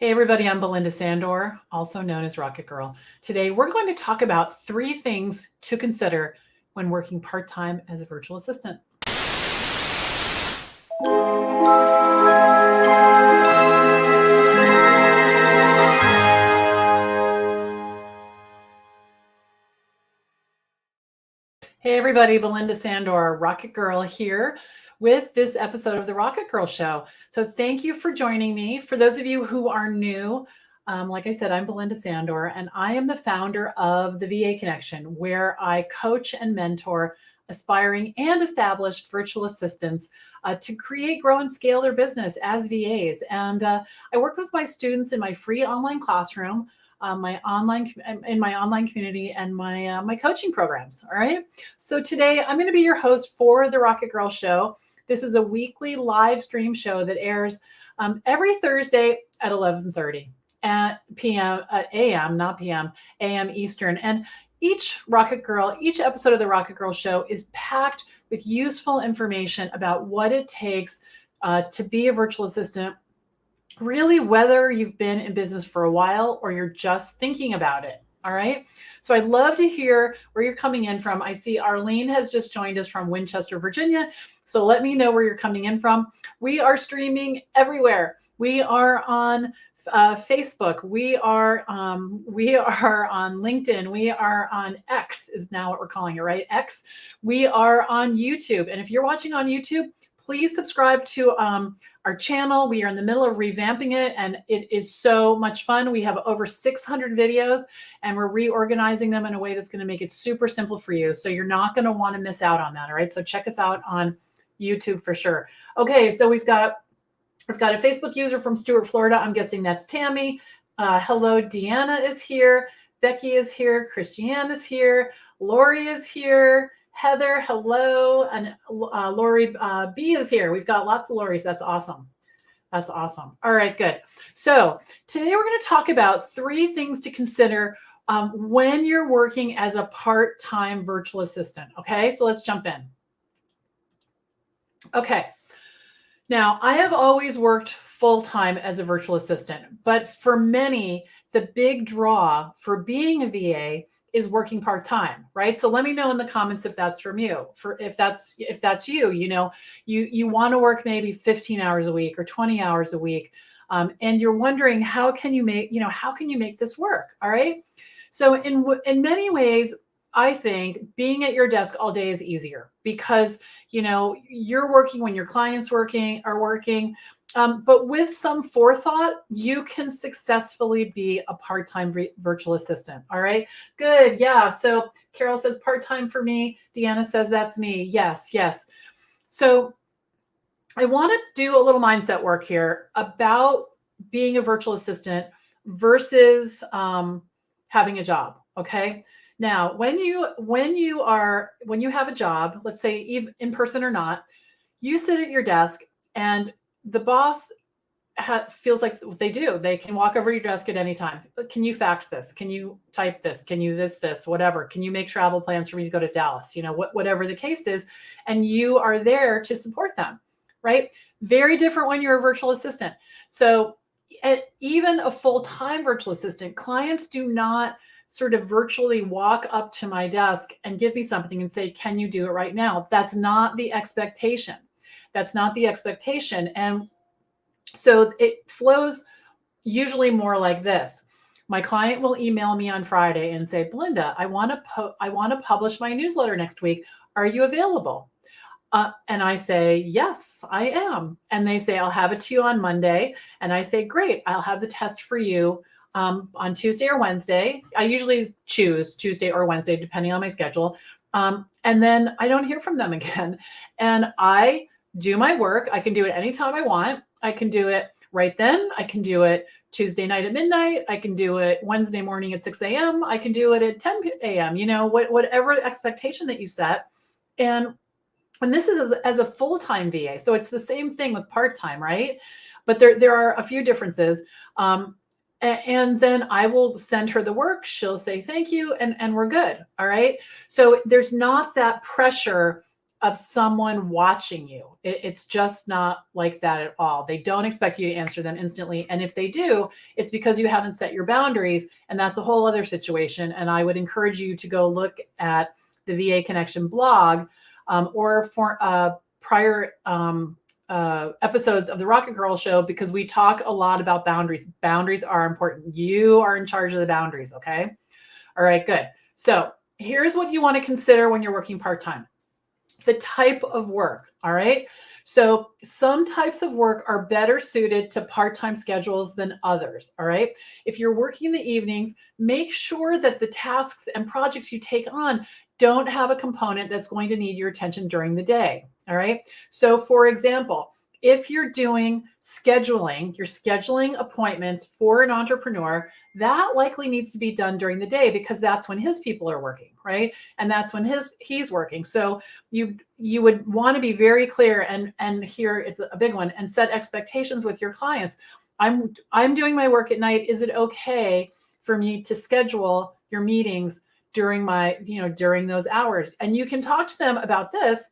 Hey everybody, I'm Belinda Sandor, also known as Rocket Girl. Today we're going to talk about 3 things to consider when working part-time as a virtual assistant. Hey everybody, Belinda Sandor, Rocket Girl here with this episode of the Rocket Girl Show. So thank you for joining me. For those of you who are new, like I said, I'm Belinda Sandor, and I am the founder of the VA Connection, where I coach and mentor aspiring and established virtual assistants to create, grow, and scale their business as VAs. And I work with my students in my free online classroom, my online community, and my coaching programs. All right. So today I'm going to be your host for the Rocket Girl Show. This is a weekly live stream show that airs every Thursday at 11:30 at p.m. a.m. not p.m. a.m. Eastern. And each episode of the Rocket Girl Show is packed with useful information about what it takes to be a virtual assistant. Really, whether you've been in business for a while or you're just thinking about it. All right. So I'd love to hear where you're coming in from. I see Arlene has just joined us from Winchester, Virginia. So let me know where you're coming in from. We are streaming everywhere. We are on Facebook. We are on LinkedIn. We are on X is now what we're calling it, right? X. We are on YouTube. And if you're watching on YouTube, please subscribe to our channel. We are in the middle of revamping it, and it is so much fun. We have over 600 videos, and we're reorganizing them in a way that's going to make it super simple for you. So you're not going to want to miss out on that. All right. So check us out on YouTube for sure. Okay. So we've got a Facebook user from Stuart, Florida. I'm guessing that's Tammy. Hello, Deanna is here. Becky is here. Christiane is here. Lori is here. Heather, hello. And Lori B is here. We've got lots of Loris. That's awesome. That's awesome. All right, good. So today we're going to talk about 3 things to consider when you're working as a part-time virtual assistant. Okay, so let's jump in. Okay. Now, I have always worked full-time as a virtual assistant, but for many, the big draw for being a VA is working part-time, right? So let me know in the comments if that's from you. If that's you, you want to work maybe 15 hours a week or 20 hours a week, and you're wondering how can you make this work? All right. So in many ways, I think being at your desk all day is easier because you're working when your clients are working. But with some forethought, you can successfully be a part-time virtual assistant. All right, good. Yeah. So Carol says part-time for me. Deanna says that's me. Yes, yes. So I want to do a little mindset work here about being a virtual assistant versus having a job. Okay. Now, when you have a job, let's say even in person or not, you sit at your desk and the boss feels like they do. They can walk over your desk at any time. Can you fax this? Can you type this? Can you this, whatever? Can you make travel plans for me to go to Dallas? Whatever the case is. And you are there to support them, right? Very different when you're a virtual assistant. So even a full-time virtual assistant, clients do not sort of virtually walk up to my desk and give me something and say, can you do it right now? That's not the expectation. That's not the expectation. And so it flows usually more like this. My client will email me on Friday and say, Belinda, I want to publish my newsletter next week. Are you available? And I say, yes, I am. And they say, I'll have it to you on Monday. And I say, great, I'll have the test for you on Tuesday or Wednesday. I usually choose Tuesday or Wednesday, depending on my schedule. And then I don't hear from them again. And I do my work. I can do it anytime I want. I can do it right then. I can do it Tuesday night at midnight. I can do it Wednesday morning at 6 a.m. I can do it at 10 a.m. Whatever expectation that you set. And this is as a full-time VA. So it's the same thing with part-time, right? But there are a few differences. And then I will send her the work. She'll say, thank you. And we're good. All right. So there's not that pressure of someone watching you. It's just not like that at all. They don't expect you to answer them instantly. And if they do, it's because you haven't set your boundaries. And that's a whole other situation. And I would encourage you to go look at the VA Connection blog or for prior episodes of the RocketGirl Show, because we talk a lot about boundaries. Boundaries are important. You are in charge of the boundaries. Okay. All right, good. So here's what you want to consider when you're working part-time. The type of work. All right. So some types of work are better suited to part-time schedules than others. All right. If you're working in the evenings, make sure that the tasks and projects you take on don't have a component that's going to need your attention during the day. All right. So for example, if you're doing scheduling, you're scheduling appointments for an entrepreneur, that likely needs to be done during the day because that's when his people are working, right? And that's when he's working. So you would want to be very clear, and here it's a big one, and set expectations with your clients. I'm doing my work at night. Is it okay for me to schedule your meetings during during those hours? And you can talk to them about this.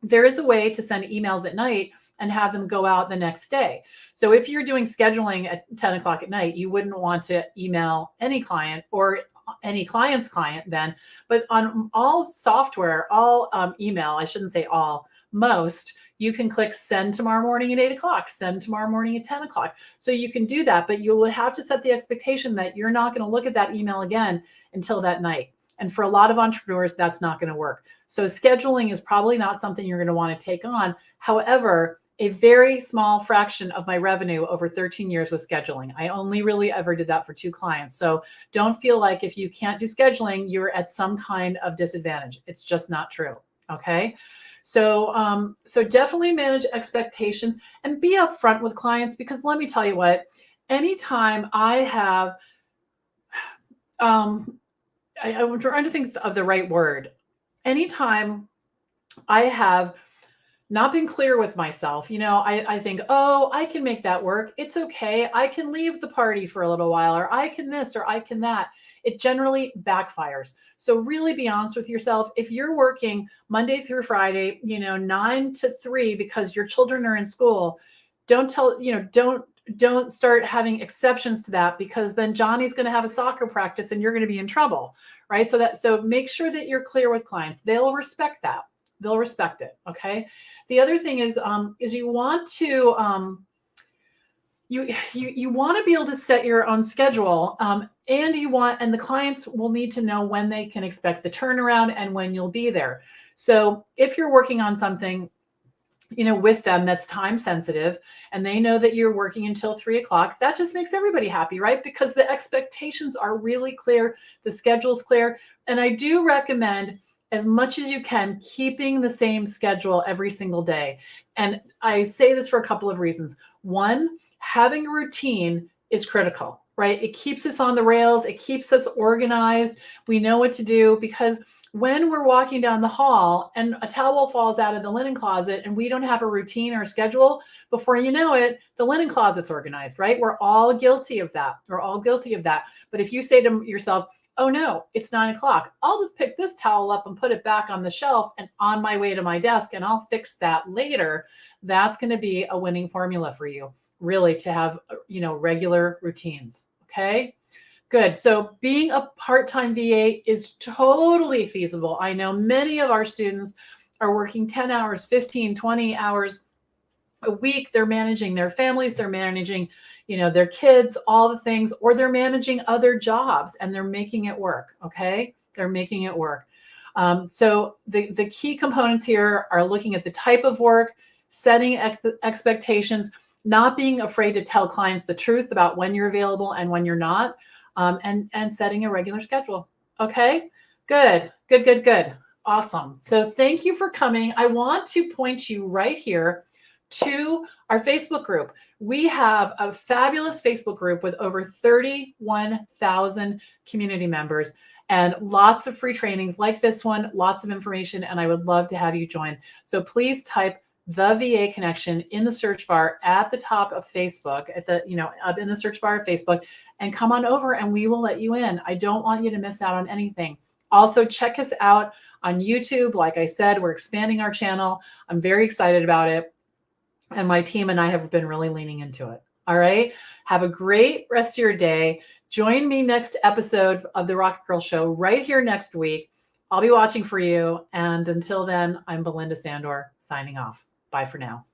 There is a way to send emails at night and have them go out the next day. So if you're doing scheduling at 10 o'clock at night, you wouldn't want to email any client or any client's client then. But on all software, all email, I shouldn't say all, most, you can click send tomorrow morning at 8 o'clock, send tomorrow morning at 10 o'clock. So you can do that, but you would have to set the expectation that you're not going to look at that email again until that night. And for a lot of entrepreneurs, that's not going to work. So scheduling is probably not something you're going to want to take on. However, a very small fraction of my revenue over 13 years was scheduling. I only really ever did that for 2 clients. So don't feel like if you can't do scheduling, you're at some kind of disadvantage. It's just not true. Okay. So, so definitely manage expectations and be upfront with clients, because let me tell you what, anytime I have, I'm trying to think of the right word. Anytime I have not been clear with myself, I think, oh, I can make that work. It's okay. I can leave the party for a little while, or I can this, or I can that. It generally backfires. So really be honest with yourself. If you're working Monday through Friday, 9 to 3 because your children are in school, don't start having exceptions to that, because then Johnny's going to have a soccer practice and you're going to be in trouble, right? So make sure that you're clear with clients. They'll respect that. They'll respect it. Okay. The other thing is you want to, you want to be able to set your own schedule, and the clients will need to know when they can expect the turnaround and when you'll be there. So if you're working on something, with them that's time sensitive, and they know that you're working until 3 o'clock, that just makes everybody happy, right? Because the expectations are really clear, the schedule's clear. And I do recommend, as much as you can, keeping the same schedule every single day. And I say this for a couple of reasons. One, having a routine is critical, right? It keeps us on the rails. It keeps us organized. We know what to do, because when we're walking down the hall and a towel falls out of the linen closet and we don't have a routine or a schedule, before you know it, the linen closet's organized, right? We're all guilty of that. We're all guilty of that. But if you say to yourself, oh no, it's 9 o'clock, I'll just pick this towel up and put it back on the shelf and on my way to my desk, and I'll fix that later, that's going to be a winning formula for you, really, to have, regular routines. Okay. Good. So being a part-time VA is totally feasible. I know many of our students are working 10 hours, 15, 20 hours a week. They're managing their families. They're managing, their kids, all the things, or they're managing other jobs and they're making it work. Okay. They're making it work. So the key components here are looking at the type of work, setting expectations, not being afraid to tell clients the truth about when you're available and when you're not. And setting a regular schedule. Okay, good. Awesome. So thank you for coming. I want to point you right here to our Facebook group. We have a fabulous Facebook group with over 31,000 community members and lots of free trainings like this one, lots of information, and I would love to have you join. So please type the VA Connection in the search bar at the top of Facebook, up in the search bar of Facebook, and come on over and we will let you in. I don't want you to miss out on anything. Also, check us out On YouTube, like I said, we're expanding our channel. I'm very excited about it. And my team and I have been really leaning into it. All right. Have a great rest of your day. Join me next episode of the Rocket Girl Show right here next week. I'll be watching for you. And until then, I'm Belinda Sandor signing off. Bye for now.